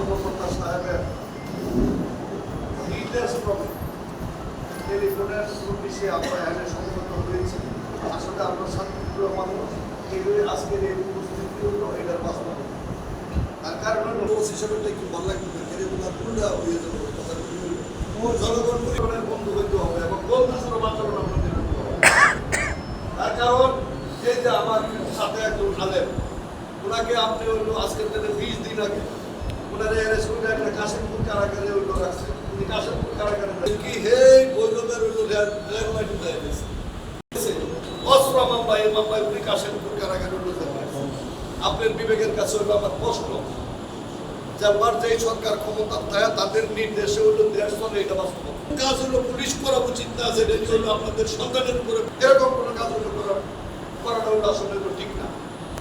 কর্মকর্তা সাহেবের নির্দেশ ক্রমে টেলিফোনের নোটিশে আমরা এখানে সমবেত হয়েছি। আসলে আমরা শান্তিপ্রিয় মানুষ, এগুলি আজকের এই উপস্থিতি হলো এটার বাস্তব। তার কারণ হলো হিসাবে একটু ভালো লাগবে, এগুলো পুরোটা হয়ে যাবে, জনগণ পরিবারের বন্ধু হইতে হবে এবং বন্ধু সুলভ আচরণ আপনাদের করতে হবে। তার কারণ এই যে আমার সাথে একজন আলেম, ওনাকে আপনি হইলো আজকের দিনে 20 দিন আগে ওনার অ্যারেস্ট করে একটা কাশিমপুর কারাগারে হইলো রাখছে। উনি কাশিমপুর কারাগারে কি হে বৈরবের হইলো রেল লাইন উঠে গেছে, অস্ত্র মামলা এই মামলায় উনি কাশিমপুর কারাগারে হইলো। আপনার বিবেকের কাছে হইলো আমার প্রশ্ন যে আমার যেই সরকার ক্ষমতা থাকে তাদের নির্দেশে হইলো দেশ চলে, এটা বাস্তব কাজ হইলো পুলিশ করা উচিত না, যেটা হইলো আপনাদের সন্তানের উপরে এরকম কোনো কাজ হইলো করাটা হইলো আসলে ঠিক না।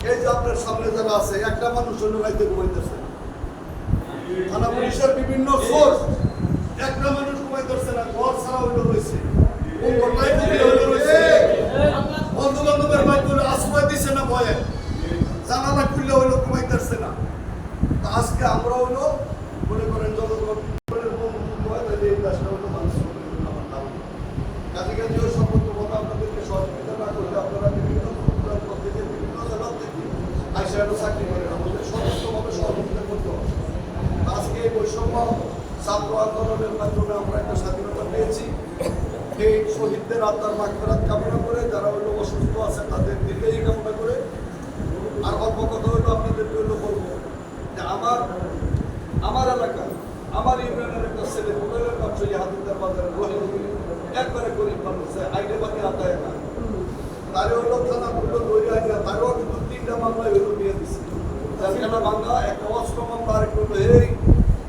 এই যে আপনার সামনে যারা আছে, একটা মানুষ হইলো রাইতে ঘুমাইতেছে, থানা পুলিশের বিভিন্ন সোর্স একটা মানুষ ঘুমাইতেছে না, ঘর ছাড়া হইলো রয়েছে, বন্ধু বান্ধবের ভাই বলে আশ্রয় দিচ্ছে না, ভয়ে জানালা খুললে হইলো ঘুমাইতেছে না। আজকে আমরা হইলো মনে করেন জনগণ কাজে কাজে ওই সম্পর্কভাবে আপনাদেরকে সহযোগিতা না করলে আপনারা বিভিন্ন জেলা থেকে আইসারও চাকরি করেন, আমাদের সমস্তভাবে সহযোগিতা করতে হবে। আজকে এই বৈষম্য ছাত্র আন্দোলনের মাধ্যমে আমরা একটা স্বাধীনতা পেয়েছি। এই শহীদদের আত্মার মাগফিরাত কামনা করে, যারা হইলো অসুস্থ আছে তাদের দীর্ঘায়ু কামনা করে। আর অল্প কথা হইলো আপনাদেরকে হইলো বলবো যে আমার এলাকা, আমার ইউনিয়নের একটা ছেলে হোটেলের ব্যবসা হাতিদার বাজারে রহিম, একবারে গরিব মানুষ, আইডে বাকি আদায় না, তারে হইলো থানা হইলো দৈরি আইনা, তারও কিন্তু 3টা মামলায় হইলো দিয়ে দিচ্ছে। যার বাংলা একটা অস্ত্র মামলা, আরেক হইলো এই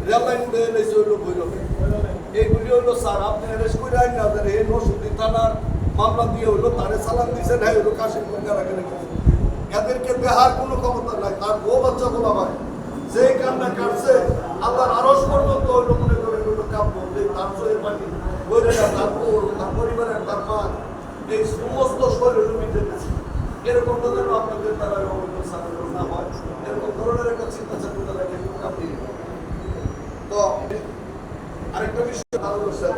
রেল লাইন উঠে এলেছে হইলো ভৈরবে। এইগুলি হইলো স্যার আপনি অ্যারেস্ট করে আইন না, এই নরসিংদী থানার মামলা দিয়ে হইলো তারে চালান দিয়েছেন, হ্যাঁ হইলো কাশিমপুর কারাগারে গেছে। এদেরকে দেহার কোনো ক্ষমতা নাই, তার বউ বাচ্চা বলা হয় যে কান্না কাটছে আল্লাহর আরশ পর্যন্ত হইলো মনে করে হইলো কাব্য, তার চোখের পানি বইরে না, তার বোর, তার পরিবারের, তার মা, এই সমস্ত শরীর মিটে গেছে। এরকম যেন আপনাদের দ্বারা না হয়, এরকম ধরনের একটা চিন্তা চেতনা রেখে আপনি। তো আরেকটা বিষয় ভালো স্যার,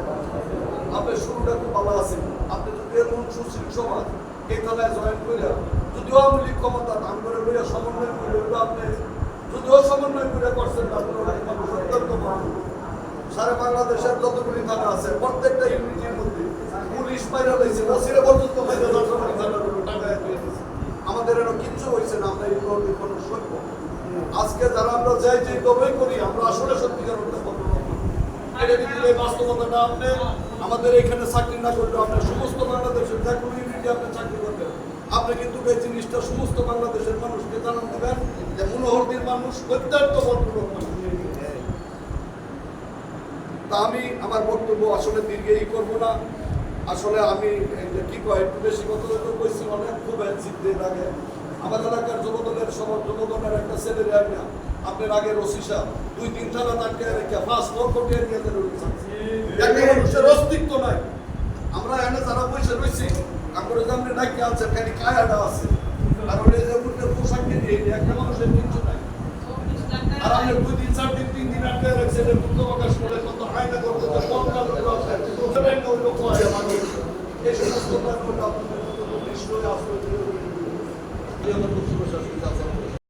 আপনার শুরুটা খুব ভালো আছে। আপনি যদি এমন সুশীল সমাজ এই থানায় জয়েন করে, যদিও আওয়ামী লীগ ক্ষমতা দান করে লইয়া সমন্বয় করে হইলো, আপনি যদিও সমন্বয় করে করছেন, সারা বাংলাদেশের যতগুলি থানা আছে প্রত্যেকটা ইউনিটের মধ্যে পুলিশ পাইরা লইছে, ওসিরে পর্যন্ত টাকায় দিয়ে দিচ্ছে। আমাদের এরকম কিচ্ছু হয়েছে না, আমরা এই কোনো সভ্য। আজকে যারা আমরা যাই যে তবেই করি, আমরা আসলে সত্যিকার বাস্তবতাটা আপনি আমাদের এখানে চাকরি না করলে আপনার সমস্ত বাংলাদেশের যে কোনো ইউনিটে আপনি চাকরি করবেন, আপনি কিন্তু এই জিনিসটা সমস্ত বাংলাদেশের মানুষকে জানান দেবেন যে মনোহরদীর মানুষ অত্যন্ত বন্ধুলোক মানুষ। তা আমি আমার বক্তব্য আসলে দীর্ঘই করবো না। আসলে আমি কি কয় একটু বেশি কথা কইছি, অনেক খুব জিততে লাগে। আমার এলাকার যুবদলের যুবদলের একটা ছেলে না, আপনার আগে রসিসা 2-3 থানা তাকে রেখে 5 লক্ষ টাকা নিয়ে একটা মানুষের অস্তিত্ব নাই। আমরা এখানে যারা বসে রয়েছি, আমরা সামনে ডাকি আনছেন, খালি কায়াটা আছে, আর ওই যে উঠে পোশাক কিনে একটা মানুষের কিচ্ছু নাই। আর আপনি 2 দিন 4 দিন 3 দিন আটকে রাখছেন, দুঃখ প্রকাশ